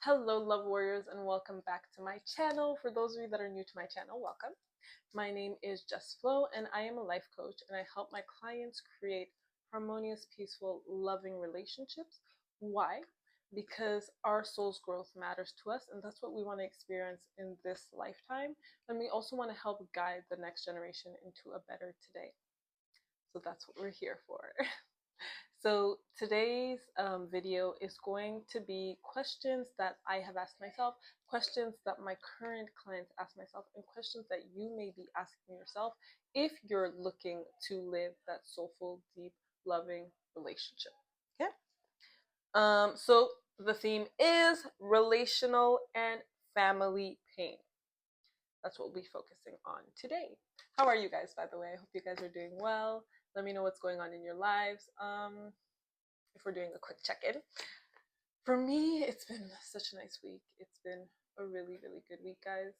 Hello, love warriors, and welcome back to my channel. For those of you that are new to my channel, welcome. My name is Jess Flo, and I am a life coach, and I help my clients create harmonious, peaceful, loving relationships. Why? Because our soul's growth matters to us, and that's what we want to experience in this lifetime. And we also want to help guide the next generation into a better today. So that's what we're here for. So today's video is going to be questions that I have asked myself, questions that my current clients ask myself, and questions that you may be asking yourself if you're looking to live that soulful, deep, loving relationship. Okay. So the theme is relational and family pain. That's what we'll be focusing on today. How are you guys, by the way? I hope you guys are doing well. Let me know what's going on in your lives. If we're doing a quick check-in. For me, it's been such a nice week. It's been a really, really good week, guys.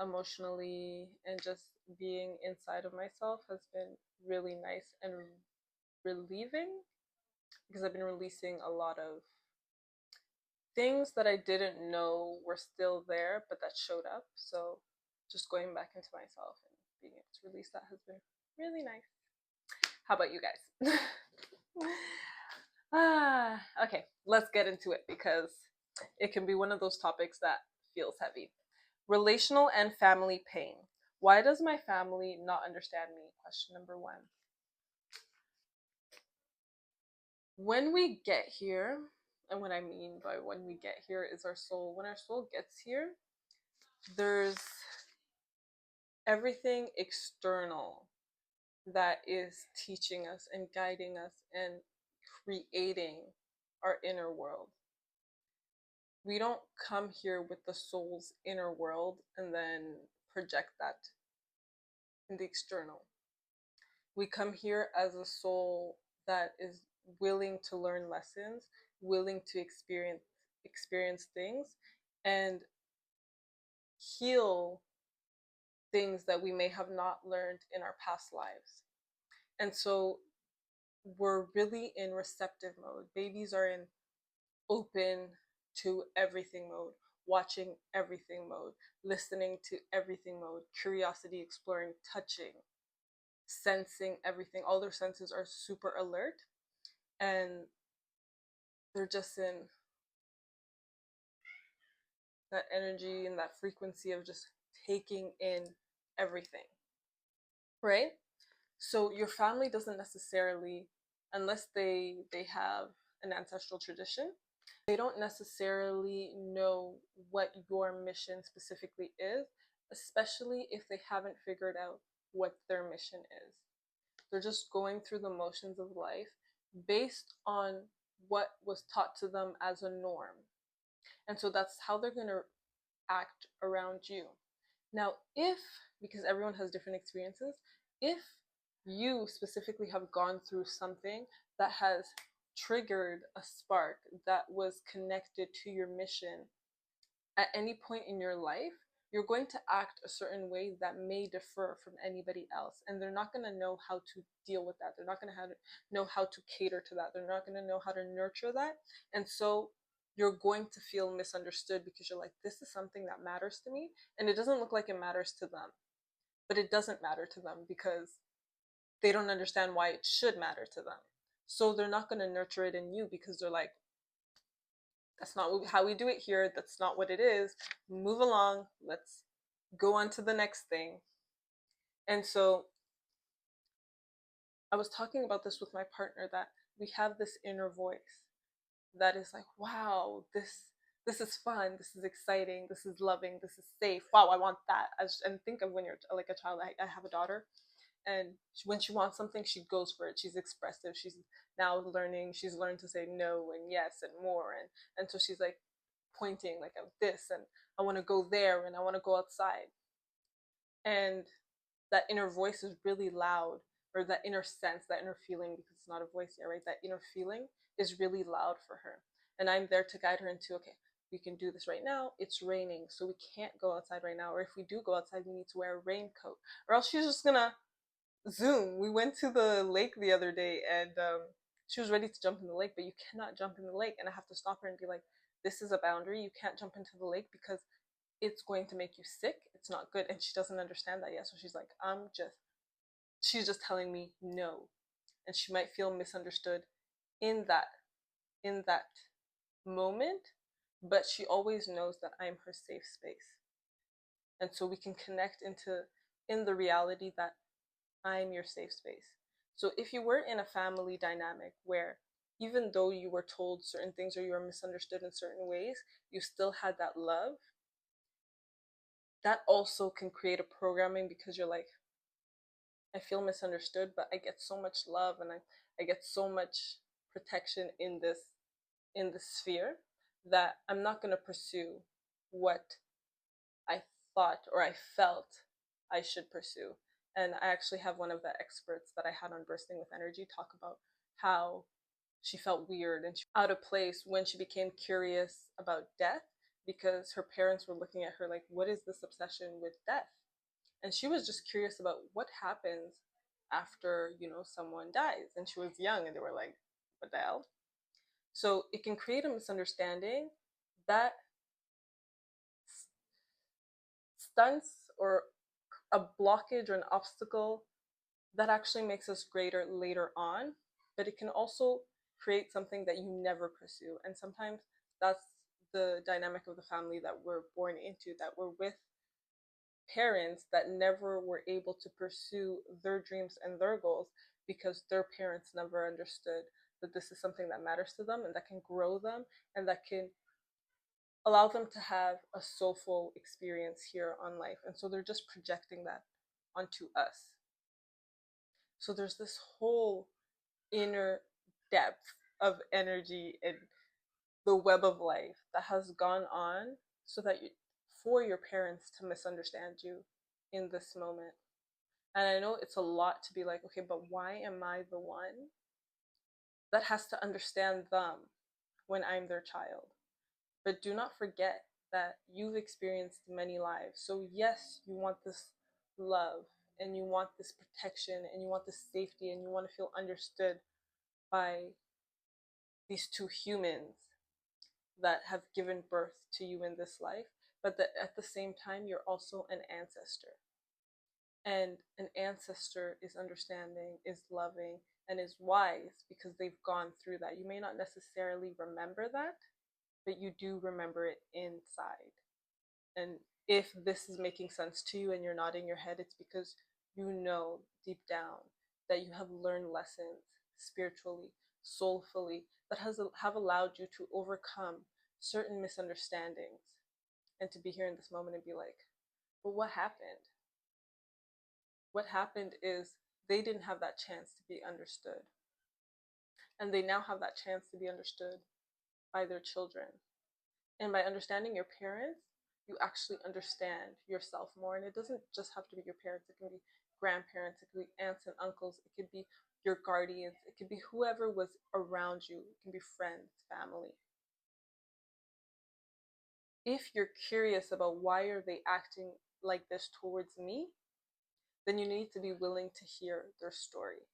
Emotionally and just being inside of myself has been really nice and relieving because I've been releasing a lot of things that I didn't know were still there, but that showed up. So just going back into myself and being able to release that has been really nice. How about you guys? Okay, let's get into it because it can be one of those topics that feels heavy. Relational and family pain. Why does my family not understand me? Question number one. When we get here, and what I mean by when we get here is our soul. When our soul gets here, there's everything external that is teaching us and guiding us and creating our inner world. We don't come here with the soul's inner world and then project that in the external. We come here as a soul that is willing to learn lessons, willing to experience things and heal things that we may have not learned in our past lives. And so we're really in receptive mode. Babies are in open to everything mode, watching everything mode, listening to everything mode, curiosity, exploring, touching, sensing everything. All their senses are super alert and they're just in that energy and that frequency of just taking in everything, right? So your family doesn't necessarily, unless they have an ancestral tradition, they don't necessarily know what your mission specifically is, especially if they haven't figured out what their mission is. They're just going through the motions of life based on what was taught to them as a norm. And so that's how they're going to act around you. Now, because everyone has different experiences, if you specifically have gone through something that has triggered a spark that was connected to your mission at any point in your life, you're going to act a certain way that may differ from anybody else. And they're not going to know how to deal with that. They're not going to know how to cater to that. They're not going to know how to nurture that. And so you're going to feel misunderstood because you're like, this is something that matters to me. And it doesn't look like it matters to them. But it doesn't matter to them because they don't understand why it should matter to them. So they're not going to nurture it in you because they're like, that's not how we do it here. That's not what it is. Move along. Let's go on to the next thing. And so I was talking about this with my partner that we have this inner voice that is like, wow, this is fun, this is exciting, this is loving, this is safe. Wow, I want that. And think of when you're like a child. I have a daughter, and when she wants something, she goes for it. She's expressive. She's now learning. She's learned to say no and yes and more, and so she's like pointing like at this, and I want to go there, and I want to go outside. And that inner voice is really loud, or that inner sense, that inner feeling, because it's not a voice yet, right? That inner feeling is really loud for her. And I'm there to guide her into, okay, we can do this right now. It's raining, so we can't go outside right now. Or if we do go outside, we need to wear a raincoat. Or else she's just gonna zoom. We went to the lake the other day and she was ready to jump in the lake, but you cannot jump in the lake. And I have to stop her and be like, this is a boundary. You can't jump into the lake because it's going to make you sick. It's not good. And she doesn't understand that yet. So she's like, she's just telling me no. And she might feel misunderstood in that moment, but she always knows that I'm her safe space. And so we can connect in the reality that I'm your safe space. So if you were in a family dynamic where even though you were told certain things or you were misunderstood in certain ways, you still had that love, that also can create a programming because you're like, I feel misunderstood, but I get so much love and I get so much protection in this sphere that I'm not gonna pursue what I thought or I felt I should pursue. And I actually have one of the experts that I had on Bursting with Energy talk about how she felt weird and out of place when she became curious about death because her parents were looking at her like, what is this obsession with death? And she was just curious about what happens after, someone dies. And she was young and they were like, what the hell? So it can create a misunderstanding that stunts or a blockage or an obstacle that actually makes us greater later on, but it can also create something that you never pursue. And sometimes that's the dynamic of the family that we're born into, that we're with parents that never were able to pursue their dreams and their goals because their parents never understood that this is something that matters to them and that can grow them and that can allow them to have a soulful experience here on life. And so they're just projecting that onto us. So there's this whole inner depth of energy and the web of life that has gone on so that for your parents to misunderstand you in this moment. And I know it's a lot to be like, okay, but why am I the one that has to understand them when I'm their child? But do not forget that you've experienced many lives. So, yes, you want this love and you want this protection and you want this safety and you want to feel understood by these two humans that have given birth to you in this life. But that at the same time, you're also an ancestor. And an ancestor is understanding, is loving, and is wise because they've gone through that. You may not necessarily remember that, but you do remember it inside. And if this is making sense to you and you're nodding your head, it's because you know deep down that you have learned lessons spiritually, soulfully, that have allowed you to overcome certain misunderstandings and to be here in this moment and be like, but what happened? What happened is they didn't have that chance to be understood. And they now have that chance to be understood by their children. And by understanding your parents, you actually understand yourself more. And it doesn't just have to be your parents, it can be grandparents, it could be aunts and uncles, it could be your guardians, it could be whoever was around you, it can be friends, family. If you're curious about why are they acting like this towards me, then you need to be willing to hear their story.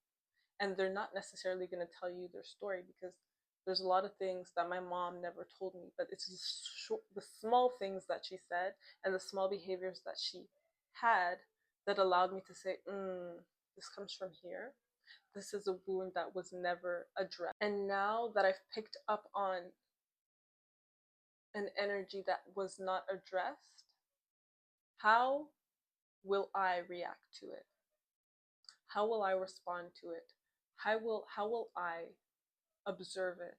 And they're not necessarily going to tell you their story because there's a lot of things that my mom never told me, but it's the small things that she said and the small behaviors that she had that allowed me to say, this comes from here. This is a wound that was never addressed. And now that I've picked up on an energy that was not addressed, how will I react to it? How will I respond to it? How will I observe it?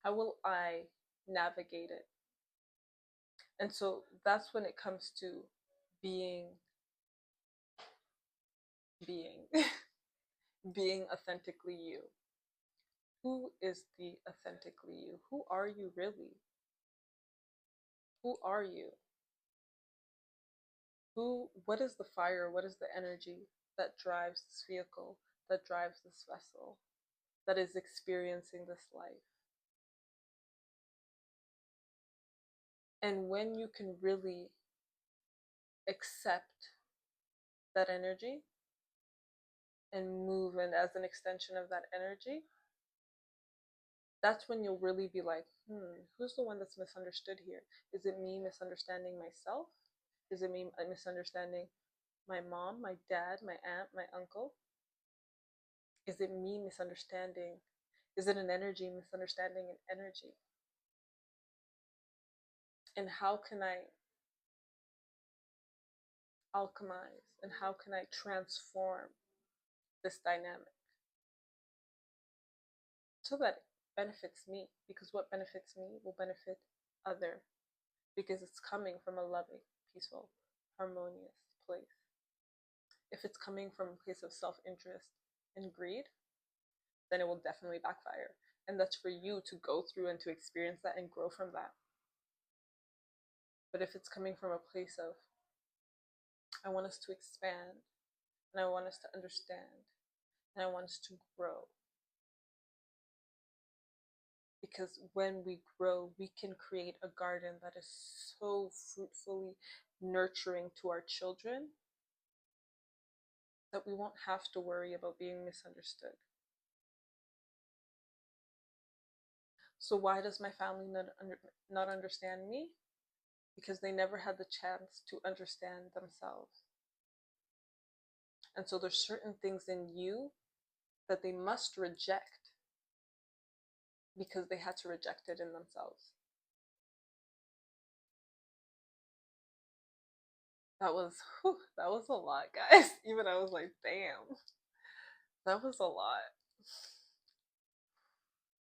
How will I navigate it? And so that's when it comes to being being being authentically you. Who is the authentically you? Who are you really? Who are you? What is the fire? What is the energy that drives this vehicle, that drives this vessel, that is experiencing this life? And when you can really accept that energy and move and as an extension of that energy, that's when you'll really be like, who's the one that's misunderstood here? Is it me misunderstanding myself? Is it me misunderstanding my mom, my dad, my aunt, my uncle? Is it me misunderstanding? Is it an energy misunderstanding an energy? And how can I alchemize and how can I transform this dynamic so that it benefits me? Because what benefits me will benefit other, because it's coming from a loving, peaceful, harmonious place. If it's coming from a place of self-interest and greed, then it will definitely backfire. And that's for you to go through and to experience that and grow from that. But if it's coming from a place of, I want us to expand, and I want us to understand, and I want us to grow. Because when we grow, we can create a garden that is so fruitfully nurturing to our children that we won't have to worry about being misunderstood. So why does my family not understand me? Because they never had the chance to understand themselves. And so there's certain things in you that they must reject because they had to reject it in themselves. That was a lot, guys. Even I was like, damn, that was a lot.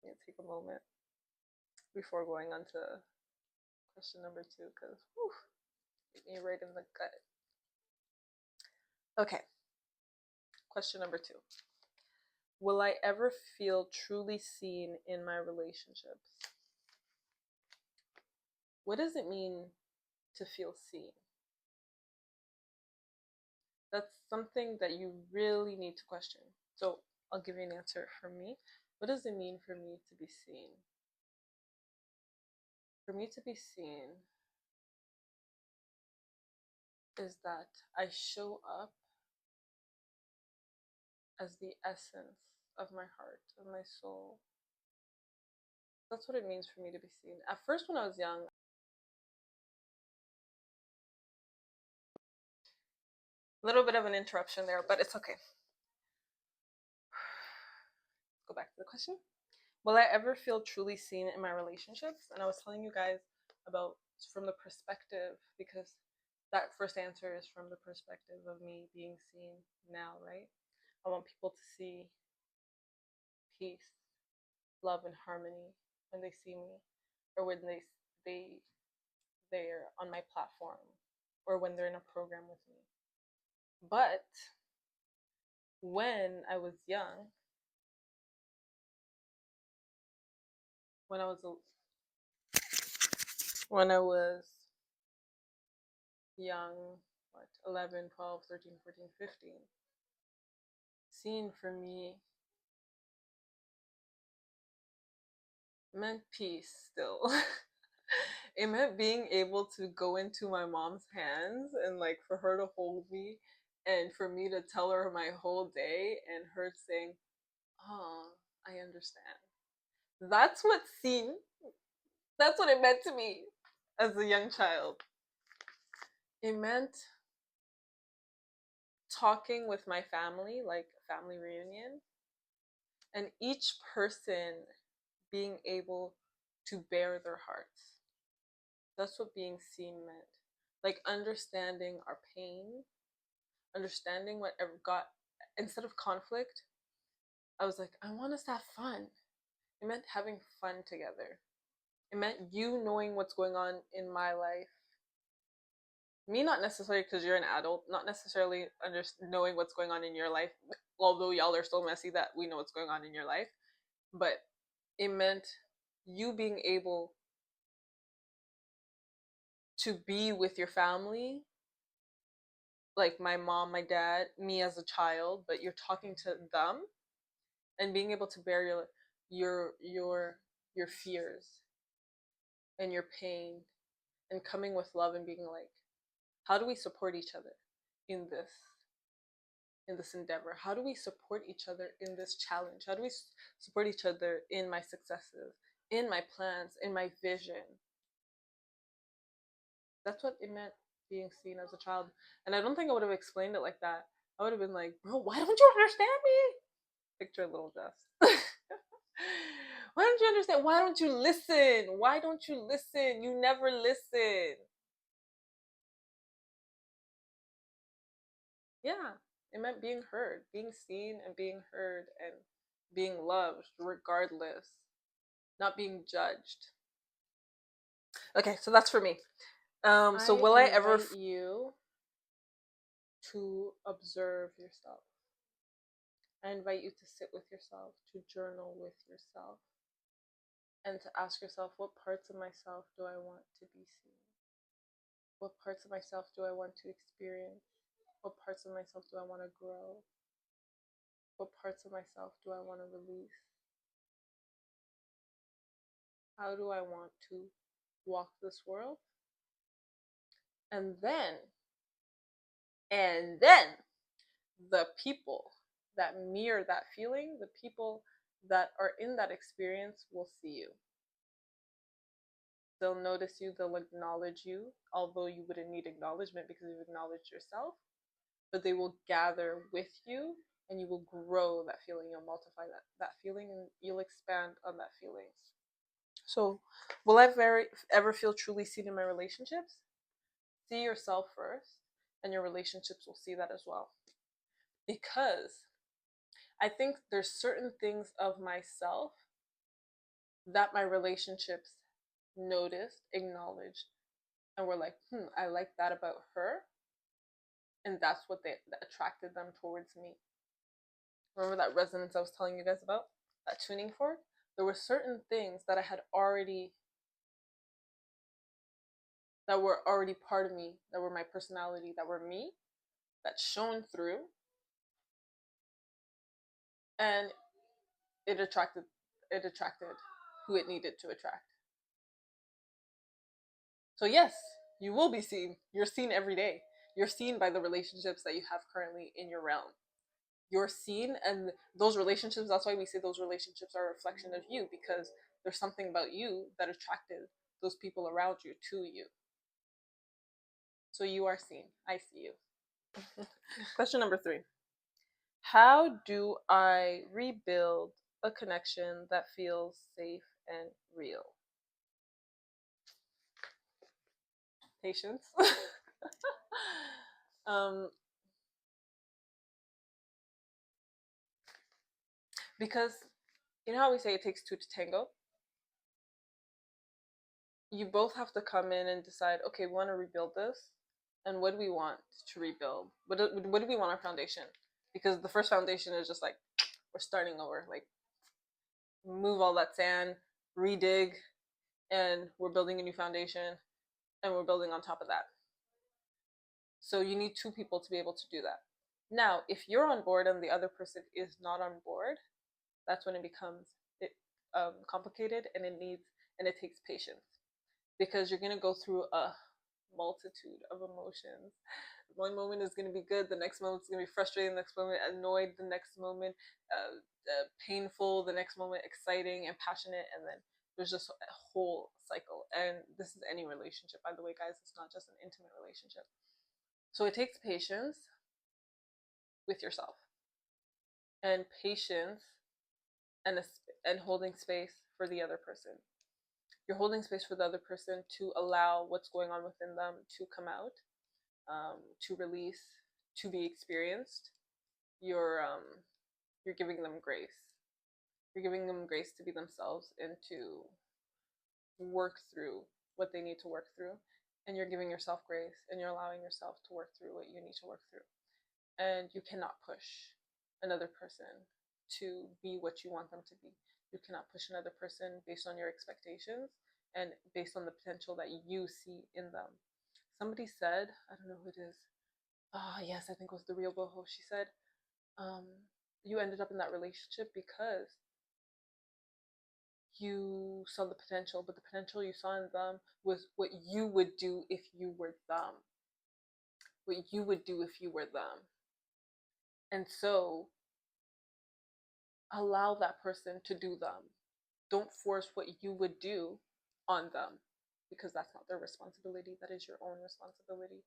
Let me take a moment before going on to question number 2, because hit me right in the gut. Okay, question number 2. Will I ever feel truly seen in my relationships? What does it mean to feel seen? That's something that you really need to question. So I'll give you an answer for me. What does it mean for me to be seen? For me to be seen is that I show up as the essence of my heart, of my soul. That's what it means for me to be seen. At first, when I was young, a little bit of an interruption there, but it's okay. Go back to the question. Will I ever feel truly seen in my relationships? And I was telling you guys about from the perspective, because that first answer is from the perspective of me being seen now, right? I want people to see peace, love, and harmony when they see me, or when they're on my platform, or when they're in a program with me. But when I was young, when I was when I was young, what, 11, 12, 13, 14, 15, seen for me meant peace still. It meant being able to go into my mom's hands and like for her to hold me and for me to tell her my whole day and her saying, "Oh, I understand." That's what seen. That's what it meant to me as a young child. It meant talking with my family, like a family reunion, and each person being able to bare their hearts. That's what being seen meant. Like understanding our pain, understanding whatever got, instead of conflict, I was like, I want us to have fun. It meant having fun together. It meant you knowing what's going on in my life. Me, not necessarily because you're an adult, not necessarily knowing what's going on in your life, although y'all are so messy that we know what's going on in your life. But it meant you being able to be with your family, like my mom, my dad, me as a child, but you're talking to them and being able to bear your fears and your pain and coming with love and being like, how do we support each other in this? in this endeavor? How do we support each other in this challenge? How do we support each other in my successes, in my plans, in my vision? That's what it meant being seen as a child. And I don't think I would have explained it like that. I would have been like, bro, why don't you understand me? Picture little Jess. Why don't you understand? Why don't you listen? Why don't you listen? You never listen. Yeah, it meant being heard, being seen and being heard and being loved regardless, not being judged. Okay, so that's for me. So will I ever you to observe yourself? I invite you to sit with yourself, to journal with yourself, and to ask yourself, what parts of myself do I want to be seen? What parts of myself do I want to experience? What parts of myself do I want to grow? What parts of myself do I want to release? How do I want to walk this world? And then the people that mirror that feeling, the people that are in that experience will see you. They'll notice you, they'll acknowledge you, although you wouldn't need acknowledgement because you've acknowledged yourself, but they will gather with you and you will grow that feeling. You'll multiply that feeling and you'll expand on that feeling. So, will I ever feel truly seen in my relationships? See yourself first, and your relationships will see that as well. Because I think there's certain things of myself that my relationships noticed, acknowledged, and were like, I like that about her. And that's what that attracted them towards me. Remember that resonance I was telling you guys about? That tuning fork? There were certain things that I had already, that were already part of me, that were my personality, that were me, that shone through. And it attracted who it needed to attract. So yes, you will be seen. You're seen every day. You're seen by the relationships that you have currently in your realm. You're seen, and those relationships, that's why we say those relationships are a reflection of you, because there's something about you that attracted those people around you to you. So you are seen. I see you. Question number 3. How do I rebuild a connection that feels safe and real? Patience. Because you know how we say it takes 2 to tango? You both have to come in and decide, okay, we want to rebuild this, and what do we want to rebuild? What do we want our foundation? Because the first foundation is just like, we're starting over, like move all that sand, redig, and we're building a new foundation, and we're building on top of that. So you need 2 people to be able to do that. Now, if you're on board and the other person is not on board, that's when it becomes complicated, and it takes patience, because you're going to go through a multitude of emotions. One moment is going to be good, the next moment is going to be frustrating, the next moment annoyed, the next moment painful, the next moment exciting and passionate, and then there's just a whole cycle. And this is any relationship, by the way, guys. It's not just an intimate relationship. So it takes patience with yourself, and patience and holding space for the other person. You're holding space for the other person to allow what's going on within them to come out, to release, to be experienced. You're giving them grace. You're giving them grace to be themselves and to work through what they need to work through. And you're giving yourself grace, and you're allowing yourself to work through what you need to work through. And you cannot push another person to be what you want them to be. You cannot push another person based on your expectations and based on the potential that you see in them. Somebody said, I don't know who it is. Oh, yes, I think it was the real boho. She said, you ended up in that relationship because you saw the potential, but the potential you saw in them was what you would do if you were them. What you would do if you were them. And so allow that person to do them. Don't force what you would do on them, because that's not their responsibility. That is your own responsibility.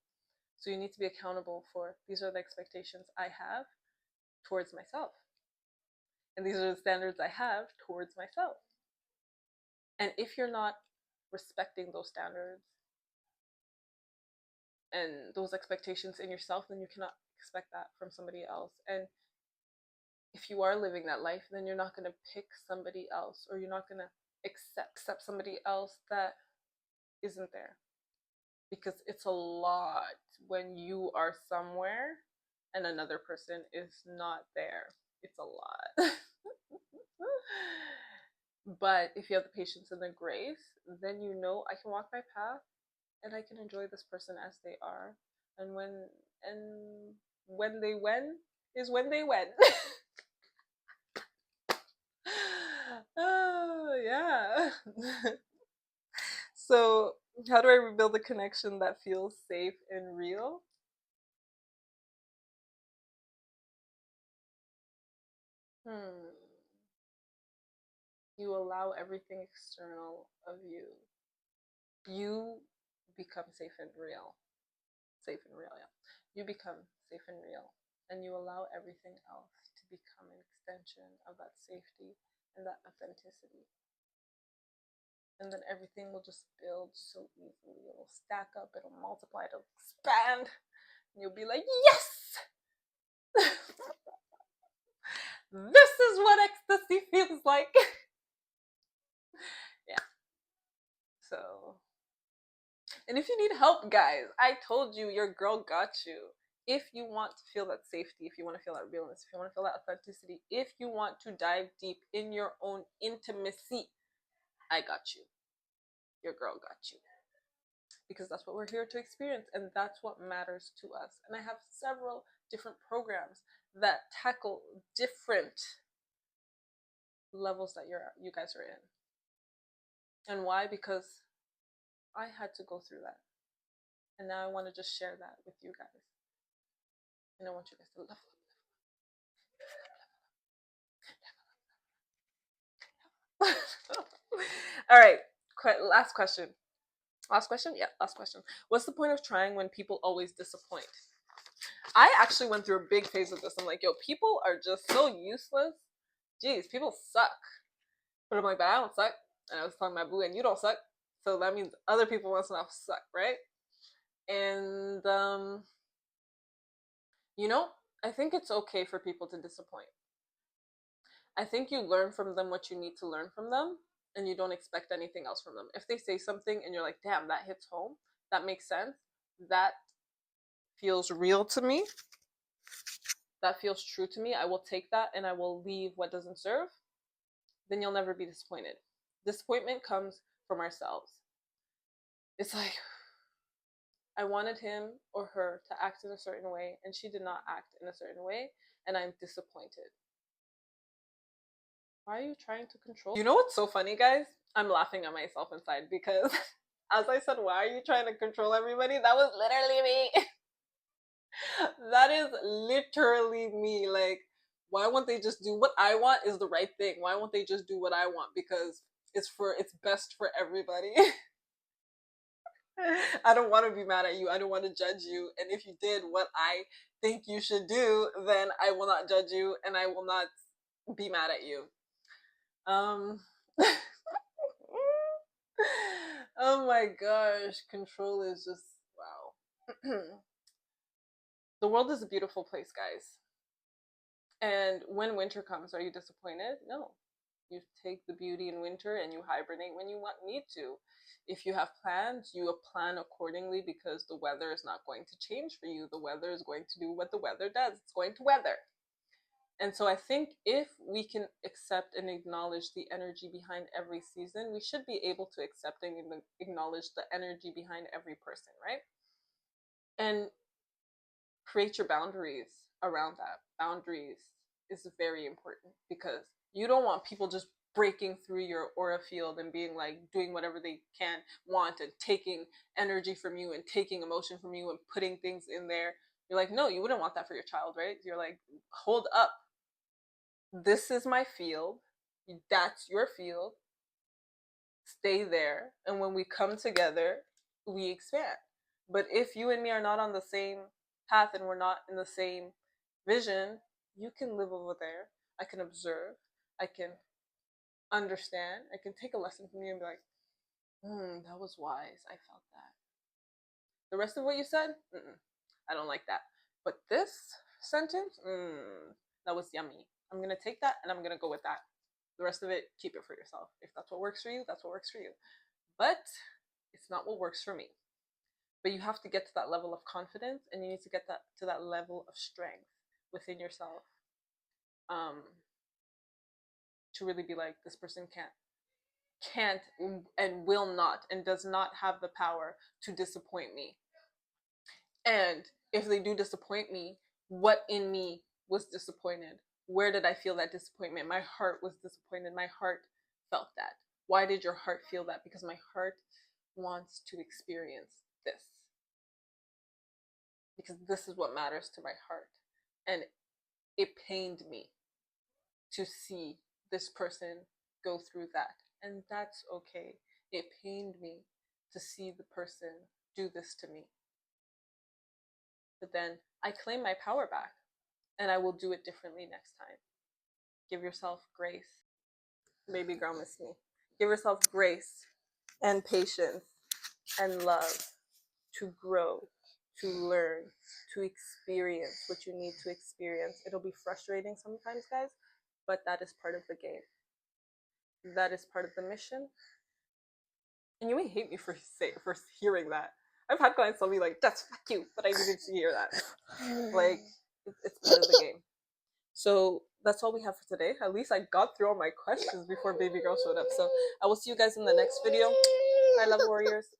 So you need to be accountable for, these are the expectations I have towards myself. And these are the standards I have towards myself. And if you're not respecting those standards and those expectations in yourself, then you cannot expect that from somebody else. And if you are living that life, then you're not going to pick somebody else, or you're not going to accept somebody else that isn't there. Because it's a lot when you are somewhere and another person is not there. It's a lot. But if you have the patience and the grace, then you know, I can walk my path and I can enjoy this person as they are. And when they win is when they win. Oh yeah. So how do I rebuild a connection that feels safe and real? Hmm. You allow everything external of you. You become safe and real. Safe and real, yeah. You become safe and real. And you allow everything else to become an extension of that safety and that authenticity. And then everything will just build so easily. It'll stack up, it'll multiply, it'll expand. And you'll be like, yes! This is what ecstasy feels like. Yeah. So, and if you need help, guys, I told you, your girl got you. If you want to feel that safety, if you want to feel that realness, if you want to feel that authenticity, if you want to dive deep in your own intimacy, I got you. Your girl got you. Because that's what we're here to experience, and that's what matters to us. And I have several different programs that tackle different levels that you guys are in. And why? Because I had to go through that. And now I want to just share that with you guys. And I want you guys to love. All right. Last question. Last question? Yeah, last question. What's the point of trying when people always disappoint? I actually went through a big phase of this. I'm like, yo, people are just so useless. Jeez, people suck. But I'm like, but I don't suck. And I was telling my boo, and you don't suck. So that means other people must not suck, right? And you know, I think it's okay for people to disappoint. I think you learn from them what you need to learn from them, and you don't expect anything else from them. If they say something and you're like, damn, that hits home, that makes sense, that feels real to me, that feels true to me, I will take that and I will leave what doesn't serve, then you'll never be disappointed. Disappointment comes from ourselves. It's like, I wanted him or her to act in a certain way, and she did not act in a certain way, and I'm disappointed. Why are you trying to control? You know what's so funny, guys? I'm laughing at myself inside because, as I said, why are you trying to control everybody? That was literally me. That is literally me. Like, why won't they just do what I want is the right thing? Why won't they just do what I want? Because it's best for everybody. I don't want to be mad at you. I don't want to judge you. And if you did what I think you should do, then I will not judge you and I will not be mad at you. Um Oh my gosh, control is just wow. The world is a beautiful place, guys. And when winter comes, are you disappointed? No. You take the beauty in winter and you hibernate when you need to. If you have plans, you plan accordingly because the weather is not going to change for you. The weather is going to do what the weather does. It's going to weather. And so I think if we can accept and acknowledge the energy behind every season, we should be able to accept and acknowledge the energy behind every person, right? And create your boundaries around that. Boundaries is very important because you don't want people just breaking through your aura field and being like doing whatever they can want and taking energy from you and taking emotion from you and putting things in there. You're like, no, you wouldn't want that for your child, right? You're like, hold up. This is my field. That's your field. Stay there. And when we come together, we expand. But if you and me are not on the same path and we're not in the same vision, you can live over there. I can observe. I can understand. I can take a lesson from you and be like, that was wise. I felt that. The rest of what you said, I don't like that. But this sentence, that was yummy. I'm going to take that and I'm going to go with that. The rest of it, keep it for yourself. If that's what works for you, that's what works for you. But it's not what works for me. But you have to get to that level of confidence, and you need to get to that level of strength within yourself, to really be like, this person can't and will not and does not have the power to disappoint me. And if they do disappoint me, what in me was disappointed? Where did I feel that disappointment? My heart was disappointed. My heart felt that. Why did your heart feel that? Because my heart wants to experience this. Because this is what matters to my heart. And it pained me to see this person go through that. And that's okay. It pained me to see the person do this to me. But then I claim my power back, and I will do it differently next time. Give yourself grace. Baby girl missed me. Give yourself grace and patience and love to grow, to learn, to experience what you need to experience. It'll be frustrating sometimes, guys, but that is part of the game. That is part of the mission. And you may hate me for hearing that. I've had clients tell me like, "That's fuck you," but I needed to hear that. Like, it's part of the game. So that's all we have for today. At least I got through all my questions before baby girl showed up. So I will see you guys in the next video. Bye, love warriors.